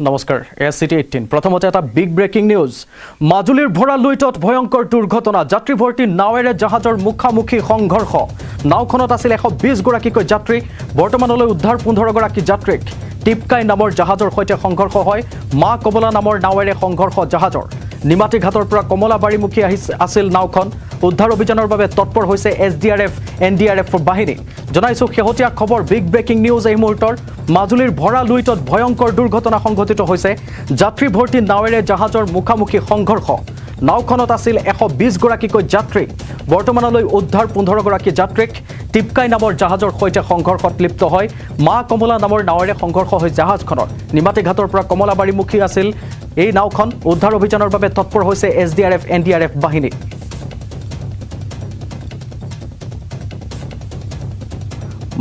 নমস্কাৰ এসিটি 18 প্ৰথমতে এটা বিগ ব্ৰেকিং নিউজ মাজুলীৰ ভৰা লুইটত ভয়ংকৰ দুৰ্ঘটনা যাত্ৰী ভৰ্তি নাৱেৰে জাহাজৰ মুখামুখি সংঘৰ্ষ নাওখনত আছিল 120 গৰাকীকৈ যাত্ৰী বৰ্তমানলৈ উদ্ধাৰ 15 গৰাকী যাত্ৰীক টিপকাই নামৰ জাহাজৰ সৈতে সংঘৰ্ষ হয় মা কমলা নামৰ নাৱেৰে সংঘৰ্ষ জাহাজৰ নিমাটি ঘাটৰ পৰা কমলাবাৰীমুখী আছিল নাওখন উদ্ধাৰ অভিযানৰ বাবে তৎপৰ হৈছে এছডিআৰএফ এনডিআৰএফ বাহিনী জনাইছো শেহতীয়া খবৰ বিগ ব্ৰেকিং নিউজ এই মুহূৰ্তৰ মাজুলীৰ ভৰা লুইটত ভয়ংকৰ দুৰ্ঘটনা সংঘটিত হৈছে যাত্ৰী ভৰ্তি নাৱেৰে জাহাজৰ মুখামুখি সংঘৰ্ষ নাওখনত আছিল 120 গৰাকীকৈ যাত্ৰী বৰ্তমানলৈ উদ্ধাৰ 15 গৰাকী যাত্ৰীক টিপকাই নামৰ জাহাজৰ সৈতে সংঘৰ্ষত লিপ্ত হয় মা কমলা নামৰ নাৱেৰে সংঘৰ্ষ হৈ জাহাজখনৰ নিমাটি ঘাটৰ পৰা কমলাবাৰীমুখী আছিল এই নাওখন উদ্ধাৰ অভিযানৰ বাবে তৎপৰ হৈছে এছডিআৰএফ এনডিআৰএফ বাহিনী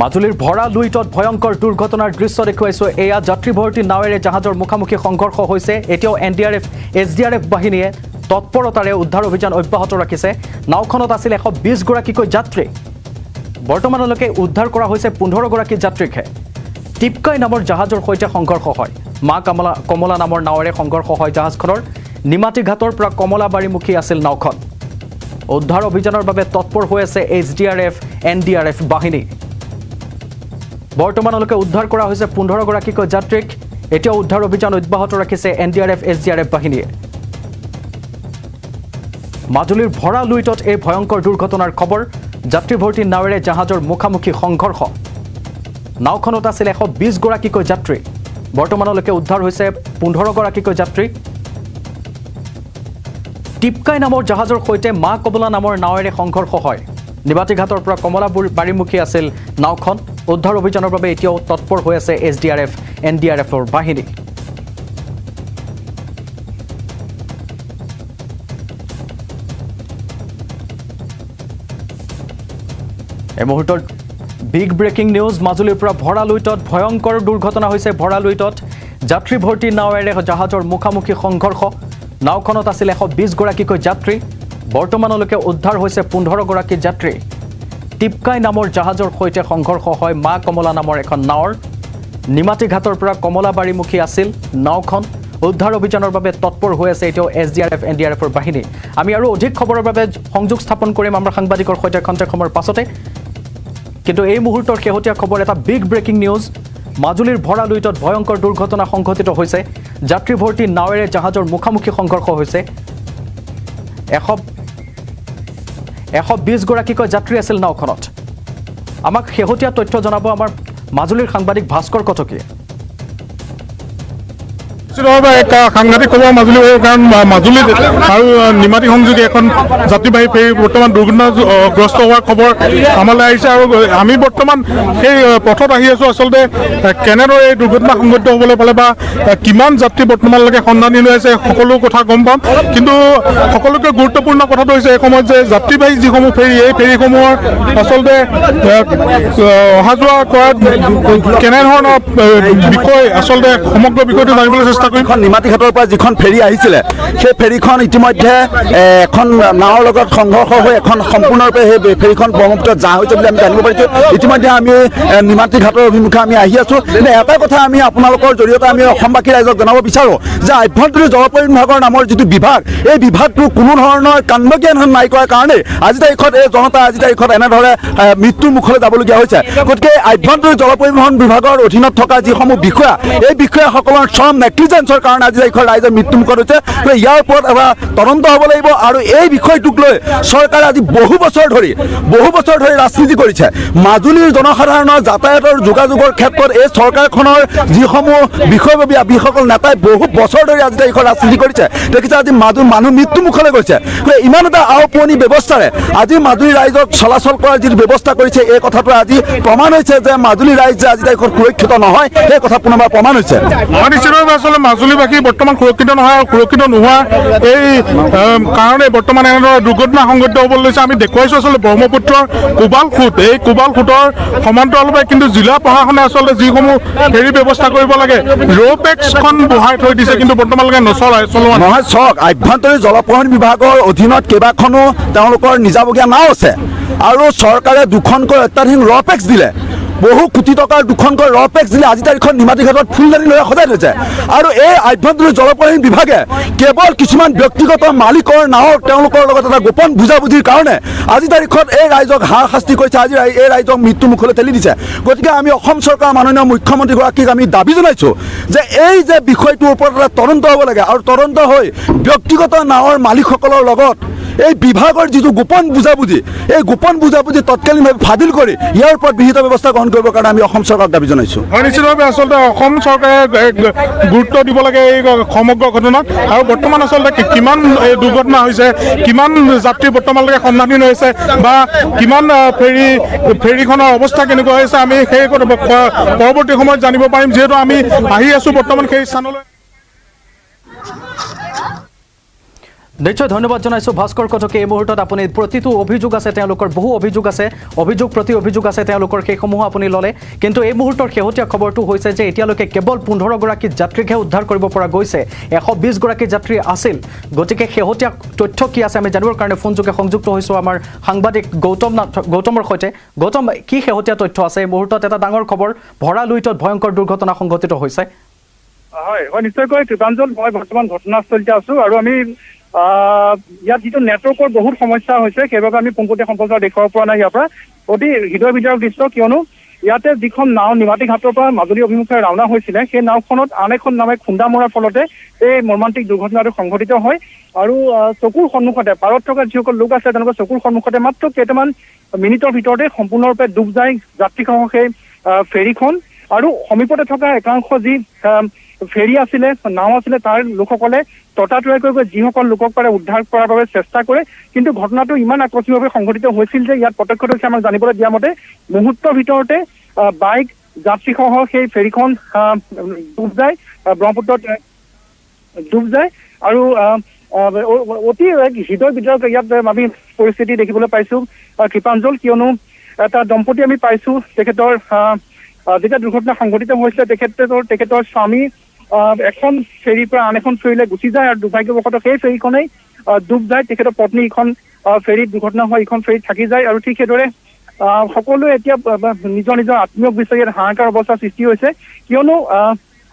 মাজুলীৰ ভৰা লুইটত ভয়ংকৰ দুৰ্ঘটনাৰ দৃশ্য দেখুৱাইছো এয়া যাত্ৰী ভৰ্তি নাৱেৰে জাহাজৰ মুখামুখি সংঘৰ্ষ হৈছে এতিয়াও এনডিআৰএফ এছডিআৰএফ বাহিনীয়ে তৎপৰতাৰে উদ্ধাৰ অভিযান অব্যাহত ৰাখিছে নাওখনত আছিল 120 গৰাকীকৈ যাত্ৰী বৰ্তমানলৈকে উদ্ধাৰ কৰা হৈছে 15 গৰাকী যাত্ৰীকহে টিপকাই নামৰ জাহাজৰ সৈতে সংঘৰ্ষ হয় মা কমলা নামৰ নাৱেৰে সংঘৰ্ষ হয় জাহাজখনৰ নিমাটি ঘাটৰ পৰা কমলাবাৰীমুখী আছিল নাওখন উদ্ধাৰ অভিযানৰ বাবে তৎপৰ হৈ আছে এছডিআৰএফ এনডিআৰএফ বাহিনী বৰ্তমানলৈকে উদ্ধাৰ কৰা হৈছে 15 গৰাকীকৈ যাত্ৰীক এতিয়াও উদ্ধাৰ অভিযান অব্যাহত ৰাখিছে এনডিআৰএফ এছডিআৰএফ বাহিনীয়ে মাজুলীৰ ভৰা লুইটত এই ভয়ংকৰ দুৰ্ঘটনাৰ খবৰ যাত্ৰী ভৰ্তি নাৱেৰে জাহাজৰ মুখামুখি সংঘৰ্ষ নাওখনত আছিল 120 গৰাকীকৈ যাত্ৰী বৰ্তমানলৈকে উদ্ধাৰ হৈছে 15 গৰাকীকৈ যাত্ৰী টিপকাই নামৰ জাহাজৰ সৈতে মা কমলা নামৰ নাৱেৰে সংঘৰ্ষ হয় নিমাটি ঘাটৰ পৰা কমলাবাৰীমুখী আছিল নাওখন উদ্ধাৰ অভিযানৰ বাবে এতিয়াও তৎপৰ হৈ আছে এছডিআৰএফ এনডিআৰএফৰ বাহিনী এই মুহূৰ্তৰ বিগ ব্ৰেকিং নিউজ মাজুলীৰ পৰা ভৰা লুইটত ভয়ংকৰ দুৰ্ঘটনা হৈছে ভৰা লুইটত যাত্ৰী ভৰ্তি নাৱেৰে জাহাজৰ মুখামুখি সংঘৰ্ষ নাওখনত আছিল 120 গৰাকীকৈ যাত্ৰী বৰ্তমানলৈকে উদ্ধাৰ হৈছে 15 গৰাকী যাত্ৰী টিপকাই নামৰ জাহাজৰ সৈতে সংঘৰ্ষ হয় মা কমলা নামৰ এখন নাৱৰ নিমাটি ঘাটৰ পৰা কমলাবাৰীমুখী আছিল নাওখন উদ্ধাৰ অভিযানৰ বাবে তৎপৰ হৈ আছে এতিয়াও এছডিআৰএফ এনডিআৰএফৰ বাহিনী আমি আৰু অধিক খবৰৰ বাবে সংযোগ স্থাপন কৰিম আমাৰ সাংবাদিকৰ সৈতে খন্তেক সময়ৰ পাছতে কিন্তু এই মুহূৰ্তৰ শেহতীয়া খবৰ এটা বিগ ব্ৰেকিং নিউজ মাজুলীৰ ভৰা লুইটত ভয়ংকৰ দুৰ্ঘটনা সংঘটিত হৈছে যাত্ৰী ভৰ্তি নাৱেৰে জাহাজৰ মুখামুখি সংঘৰ্ষ হৈছে 120 গৰাকীকৈ যাত্ৰী আছিল নাওখনত আমাক শেহতীয়া তথ্য জনাব আমাৰ মাজুলীৰ সাংবাদিক ভাস্কৰ কটকীয়ে সাংঘাতিক খবৰ মাজুলী কাৰণ মাজুলীত আৰু নিমাতী সংযোগী এখন যাত্ৰীবাহী ফেৰী বৰ্তমান দুৰ্ঘটনাগ্ৰস্ত হোৱাৰ খবৰ আমালৈ আহিছে আৰু আমি বৰ্তমান সেই পথত আহি আছোঁ আচলতে কেনেদৰে এই দুৰ্ঘটনা সংঘটিত হ'বলৈ পালে বা কিমান যাত্ৰী বৰ্তমানলৈকে সন্ধানী লৈ আছে সকলো কথা গম পাম কিন্তু সকলোতকৈ গুৰুত্বপূৰ্ণ কথাটো হৈছে এই সময়ত যে যাত্ৰীবাহী যিসমূহ ফেৰী এই ফেৰীসমূহৰ আচলতে অহা যোৱা কৰাত কেনেধৰণৰ বিষয় আচলতে সমগ্ৰ বিষয়টো জানিবলৈ চেষ্টা নিমাতী ঘাটৰ পৰা যিখন ফেৰী আহিছিলে সেই ফেৰীখন ইতিমধ্যে এখন নাৱৰ লগত সংঘৰ্ষ হৈ এখন সম্পূৰ্ণৰূপে সেই ফেৰীখন ব্ৰহ্মপুত্ৰত যা হৈছে বুলি আমি জানিব পাৰিছোঁ ইতিমধ্যে আমি নিমাতী ঘাটৰ অভিমুখে আমি আহি আছোঁ কিন্তু এটা কথা আমি আপোনালোকৰ জৰিয়তে আমি অসমবাসী ৰাইজক জনাব বিচাৰোঁ যে আভ্যন্তৰীণ জলপথ বিভাগৰ নামৰ যিটো বিভাগ এই বিভাগটো কোনো ধৰণৰ কাণ্ডজ্ঞান নাই কৰাৰ কাৰণে আজি তাৰিখত এই জনতা আজি তাৰিখত এনেদৰে মৃত্যুৰ মুখলৈ যাবলগীয়া হৈছে গতিকে আভ্যন্তৰীণ জলপৰিবহণ বিভাগৰ অধীনত থকা যিসমূহ বিষয়া এই বিষয়াসকলৰ চৰম নেগলিজেন্সৰ কাৰণে আজি তাৰিখৰ ৰাইজৰ মৃত্যুমুখত হৈছে ইয়াৰ ওপৰত এটা তদন্ত হ'ব লাগিব আৰু এই বিষয়টোক লৈ চৰকাৰে আজি বহু বছৰ ধৰি ৰাজনীতি কৰিছে মাজুলীৰ জনসাধাৰণৰ যাতায়াতৰ যোগাযোগৰ ক্ষেত্ৰত এই চৰকাৰখনৰ যিসমূহ বিষয়ববীয়াসকল নেতাই বহু বছৰ ধৰি আজি তাৰিখৰ ৰাজনীতি কৰিছে দেখিছে আজি মানুহ মৃত্যুমুখলৈ গৈছে ইমান এটা আওপুৰণি ব্যৱস্থাৰে আজি মাজুলী ৰাইজক চলাচল কৰাৰ যিটো ব্যৱস্থা কৰিছে এই কথাটো আজি প্ৰমাণ হৈছে যে মাজুলী ৰাইজ যে আজি তাৰিখত সুৰক্ষিত নহয় সেই কথা পুনৰবাৰ প্ৰমাণ হৈছে আচলতে মাজুলীবাসী বৰ্তমান সুৰক্ষিত নহয় আৰু সুৰক্ষিত নোহোৱা এই কাৰণে বৰ্তমান এনেদৰে দুৰ্ঘটনা সংঘটিত হ'বলৈ লৈছে আমি দেখুৱাইছোঁ আচলতে ব্ৰহ্মপুত্ৰৰ কোবাল খুঁট এই কোবাল খুঁটৰ সমান্তৰালভাৱে কিন্তু জিলা প্ৰশাসনে আচলতে যিসমূহ ফেৰী ব্যৱস্থা কৰিব লাগে ৰ'পেক্সখন বহাই থৈ দিছে কিন্তু বৰ্তমানলৈকে চলোৱা নহয় চাওক আভ্যন্তৰীণ জলপথ বিভাগৰ অধীনত কেইবাখনো তেওঁলোকৰ নিজাববীয়া নাও আছে আৰু চৰকাৰে দুখনকৈ অত্যাধুনিক ৰ'পেক্স দিলে বহু কোটি টকাৰ দুখনকৈ ৰ পেক্স দিলে আজি তাৰিখত নিমাতী ঘাটত ফুলদানি লৈ সজাই থৈছে আৰু এই আভ্যন্তৰীণ জলপথ বিভাগে কেৱল কিছুমান ব্যক্তিগত মালিকৰ নাৱৰ তেওঁলোকৰ লগত এটা গোপন বুজাবুজিৰ কাৰণে আজি তাৰিখত এই ৰাইজক হাৰাশাস্তি কৰিছে আজি এই ৰাইজক মৃত্যু মুখলৈ ঠেলি দিছে গতিকে আমি অসম চৰকাৰৰ মাননীয় মুখ্যমন্ত্ৰীগৰাকীক আমি দাবী জনাইছোঁ যে এই যে বিষয়টোৰ ওপৰত এটা তদন্ত হ'ব লাগে আৰু তদন্ত হৈ ব্যক্তিগত নাৱৰ মালিকসকলৰ লগত এই বিভাগৰ যিটো গোপন বুজাবুজি এই গোপন বুজাবুজি তৎকালীনভাৱে ফাদিল কৰি ইয়াৰ ওপৰত বিহিত ব্যৱস্থা গ্ৰহণ কৰিবৰ কাৰণে আমি অসম চৰকাৰক দাবী জনাইছোঁ নিশ্চিতভাৱে আচলতে অসম চৰকাৰে গুৰুত্ব দিব লাগে এই সমগ্ৰ ঘটনাত আৰু বৰ্তমান আচলতে কিমান এই দুৰ্ঘটনা হৈছে কিমান যাত্ৰী বৰ্তমানলৈকে সন্ধানহীন হৈছে বা কিমান ফেৰীখনৰ অৱস্থা কেনেকুৱা হৈছে আমি সেই পৰৱৰ্তী সময়ত জানিব পাৰিম যিহেতু আমি আহি আছোঁ বৰ্তমান সেই স্থানলৈ নিশ্চয় ধন্যবাদ জনাইছোঁ ভাস্কৰ কথকে এই মুহূৰ্তত আপুনি প্ৰতিটো অভিযোগ আছে তেওঁলোকৰ বহু অভিযোগ আছে অভিযোগ প্ৰতি অভিযোগ আছে তেওঁলোকৰ সেইসমূহ আপুনি ল'লে কিন্তু এই মুহূৰ্তৰ শেহতীয়া খবৰটো হৈছে যে এতিয়ালৈকে কেৱল 15গৰাকী যাত্ৰীকহে উদ্ধাৰ কৰিব পৰা গৈছে 120গৰাকী যাত্ৰী আছিল গতিকে শেহতীয়া তথ্য কি আছে আমি জানিবৰ কাৰণে ফোনযোগে সংযুক্ত হৈছোঁ আমাৰ সাংবাদিক গৌতমৰ সৈতে গৌতম কি শেহতীয়া তথ্য আছে এই মুহূৰ্তত এটা ডাঙৰ খবৰ ভৰা লুইটত ভয়ংকৰ দুৰ্ঘটনা সংঘটিত হৈছে হয় নিশ্চয়কৈ কৃপাঞ্জল মই বৰ্তমান ঘটনাস্থলীতে আছোঁ আৰু আমি ইয়াত যিটো নেটৱৰ্কৰ বহুত সমস্যা হৈছে সেইবাবে আমি পোনপটীয়া সম্প্ৰচাৰ দেখুৱাব পৰা নাই ইয়াৰ পৰা অতি হৃদয় বিদাৰক দৃশ্য কিয়নো ইয়াতে যিখন নাও নিমাতী ঘাটৰ পৰা মাজুলী অভিমুখে ৰাওনা হৈছিলে সেই নাওখনত আন এখন নাৱে খুন্দা মৰাৰ ফলতে এই মৰ্মান্তিক দুৰ্ঘটনাটো সংঘটিত হয় আৰু চকুৰ সন্মুখতে পাৰত থকা যিসকল লোক আছে তেওঁলোকৰ চকুৰ সন্মুখতে মাত্ৰ কেইটামান মিনিটৰ ভিতৰতে সম্পূৰ্ণৰূপে ডুব যায় যাত্ৰীসহ সেই ফেৰীখন আৰু সমীপতে থকা একাংশ যি ফেৰী আছিলে নাও আছিলে তাৰ লোকসকলে ততাতৈয়াকৈ গৈ যিসকল লোকক পাৰে উদ্ধাৰ কৰাৰ বাবে চেষ্টা কৰে কিন্তু ঘটনাটো ইমান আকস্মিকভাৱে সংঘটিত হৈছিল যে ইয়াত প্ৰত্যক্ষদৰ্শীয়ে আমাক জানিবলৈ দিয়া মতে মুহূৰ্তৰ ভিতৰতে বাইক যাত্ৰীসহ সেই ফেৰীখন ডুব যায় ব্ৰহ্মপুত্ৰত ডুব যায় আৰু অতি হৃদয় বিদাৰক ইয়াত আমি পৰিস্থিতি দেখিবলৈ পাইছোঁ কৃপাঞ্জল কিয়নো এটা দম্পতি আমি পাইছোঁ তেখেতৰ যেতিয়া দুৰ্ঘটনা সংঘটিত হৈছিলে তেখেতৰ স্বামী এখন ফেৰীৰ পৰা আন এখন ফেৰীলৈ গুচি যায় আৰু দুৰ্ভাগ্যবশতঃ সেই ফেৰীখনেই ডুব যায় তেখেতৰ পত্নী ইখন ফেৰীত দুৰ্ঘটনা হয় ইখন ফেৰীত থাকি যায় আৰু ঠিক সেইদৰে সকলোৱে এতিয়া নিজৰ নিজৰ আত্মীয়ক বিচাৰি হাহাকাৰ অৱস্থাৰ সৃষ্টি হৈছে কিয়নো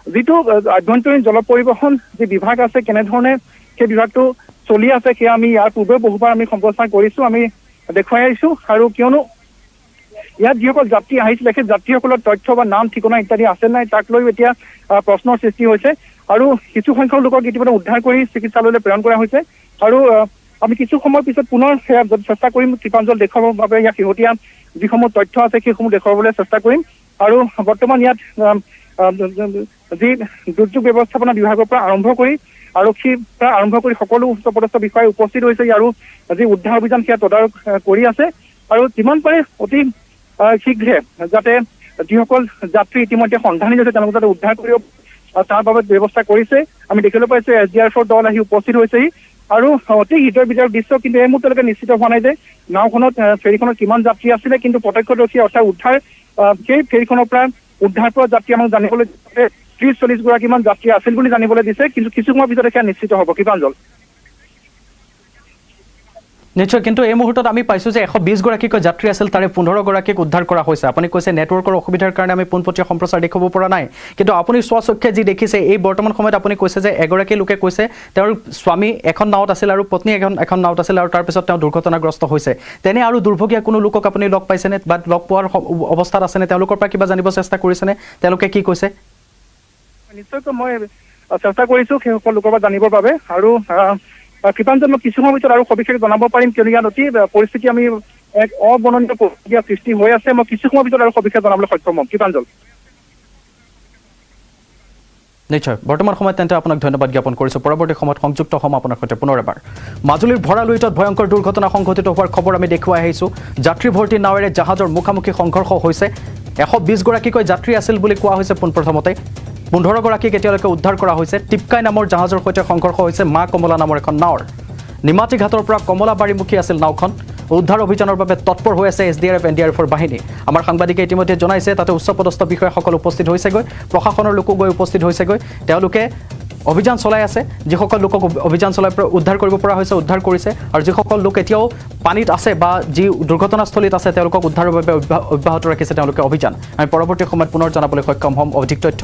যিটো আভ্যন্তৰীণ জল পৰিবহণ যি বিভাগ আছে কেনেধৰণে সেই বিভাগটো চলি আছে সেয়া আমি ইয়াৰ পূৰ্বে বহুবাৰ আমি সম্প্ৰচাৰ কৰিছোঁ আমি দেখুৱাই আহিছোঁ আৰু কিয়নো ইয়াত যিসকল যাত্ৰী আহিছিলে সেই যাত্ৰীসকলৰ তথ্য বা নাম ঠিকনা ইত্যাদি আছে নাই তাক লৈ এতিয়া প্ৰশ্নৰ সৃষ্টি হৈছে আৰু কিছু সংখ্যক লোকক ইতিমধ্যে উদ্ধাৰ কৰি চিকিৎসালয়লৈ প্ৰেৰণ কৰা হৈছে আৰু আমি কিছু সময়ৰ পিছত পুনৰ চেষ্টা কৰিম কৃপাঞ্জল দেখুৱাবৰ বাবে ইয়াত শেহতীয়া যিসমূহ তথ্য আছে সেইসমূহ দেখুৱাবলৈ চেষ্টা কৰিম আৰু বৰ্তমান ইয়াত যি দুৰ্যোগ ব্যৱস্থাপনা বিভাগৰ পৰা আৰম্ভ কৰি আৰক্ষীৰ পৰা আৰম্ভ কৰি সকলো উচ্চপদস্থ বিষয়া উপস্থিত হৈছে আৰু যি উদ্ধাৰ অভিযান সেয়া তদাৰক কৰি আছে আৰু যিমান পাৰে অতি শীঘ্ৰে যাতে যিসকল যাত্ৰী ইতিমধ্যে সন্ধানহীন হৈছে তেওঁলোকক যাতে উদ্ধাৰ কৰিব তাৰ বাবে ব্যৱস্থা কৰিছে আমি দেখিবলৈ পাইছোঁ SDRFৰ দল আহি উপস্থিত হৈছেহি আৰু অতি হৃদয় বিদাৰক দৃশ্য কিন্তু এই মুহূৰ্তলৈকে নিশ্চিত হোৱা নাই যে নাওখনত ফেৰীখনত কিমান যাত্ৰী আছিলে কিন্তু প্ৰত্যক্ষদৰ্শী অৰ্থাৎ উদ্ধাৰ সেই ফেৰীখনৰ পৰা উদ্ধাৰ পোৱা যাত্ৰী আমাক জানিবলৈ 30-40গৰাকীমান যাত্ৰী আছিল বুলি জানিবলৈ দিছে কিন্তু কিছু সময়ৰ ভিতৰতে সেয়া নিশ্চিত হ'ব কৃপাঞ্জল নিশ্চয় কিন্তু এই মুহূৰ্তত আমি পাইছোঁ যে 120গৰাকীকৈ যাত্ৰী আছিল তাৰে 15গৰাকীক উদ্ধাৰ কৰা হৈছে আপুনি কৈছে নেটৱৰ্কৰ অসুবিধাৰ কাৰণে আমি পোনপটীয়া সম্প্ৰচাৰ দেখুৱাব পৰা নাই কিন্তু আপুনি স্বচক্ষে যি দেখিছে এই বৰ্তমান সময়ত আপুনি কৈছে যে এগৰাকী লোকে কৈছে তেওঁৰ স্বামী এখন নাৱত আছিল আৰু পত্নী এখন নাৱত আছিল আৰু তাৰপিছত তেওঁ দুৰ্ঘটনাগ্ৰস্ত হৈছে তেনে আৰু দুৰ্ভগীয়া কোনো লোকক আপুনি লগ পাইছেনে বা লগ পোৱাৰ অৱস্থাত আছেনে তেওঁলোকৰ পৰা কিবা জানিব চেষ্টা কৰিছেনে তেওঁলোকে কি কৈছে নিশ্চয়কৈ মই চেষ্টা কৰিছোঁ সেইসকল লোকৰ পৰা জানিবৰ বাবে আৰু কৃপাঞ্জল মই কিছু সময়ৰ ভিতৰত আৰু সবিশেষ জনাব পাৰিম কিয়নো ইয়াত অতি পৰিস্থিতি আমি এক অবৰ্ণনীয় প্ৰক্ৰিয়া সৃষ্টি হৈ আছে মই কিছু সময়ৰ ভিতৰত আৰু সবিশেষ জনাবলৈ সক্ষম হ'ম কৃপাঞ্জল নিশ্চয় বৰ্তমান সময়ত তেন্তে আপোনাক ধন্যবাদ জ্ঞাপন কৰিছোঁ পৰৱৰ্তী সময়ত সংযুক্ত হ'ম আপোনাৰ সৈতে পুনৰ এবাৰ মাজুলীৰ ভৰা লুইটত ভয়ংকৰ দুৰ্ঘটনা সংঘটিত হোৱাৰ খবৰ আমি দেখুৱাই আহিছোঁ যাত্ৰী ভৰ্তি নাৱেৰে জাহাজৰ মুখামুখি সংঘৰ্ষ হৈছে 120গৰাকীকৈ যাত্ৰী আছিল বুলি কোৱা হৈছে পোনপ্ৰথমতে 15গৰাকীক এতিয়ালৈকে উদ্ধাৰ কৰা হৈছে টিপকাই নামৰ জাহাজৰ সৈতে সংঘৰ্ষ হৈছে মা কমলা নামৰ এখন নাৱৰ নিমাতী ঘাটৰ পৰা কমলাবাৰীমুখী আছিল নাওখন উদ্ধাৰ অভিযানৰ বাবে তৎপৰ হৈ আছে SDRF NDRFৰ বাহিনী আমাৰ সাংবাদিকে ইতিমধ্যে জনাইছে তাতে উচ্চপদস্থ বিষয়াসকল উপস্থিত হৈছেগৈ প্ৰশাসনৰ লোকো গৈ উপস্থিত হৈছেগৈ তেওঁলোকে অভিযান চলাই আছে যিসকল লোকক অভিযান চলাই উদ্ধাৰ কৰিব পৰা হৈছে উদ্ধাৰ কৰিছে আৰু যিসকল লোক এতিয়াও পানীত আছে বা যি দুৰ্ঘটনাস্থলীত আছে তেওঁলোকক উদ্ধাৰৰ বাবে অব্যাহত ৰাখিছে তেওঁলোকে অভিযান আমি পৰৱৰ্তী সময়ত পুনৰ জনাবলৈ সক্ষম হ'ম অধিক তথ্য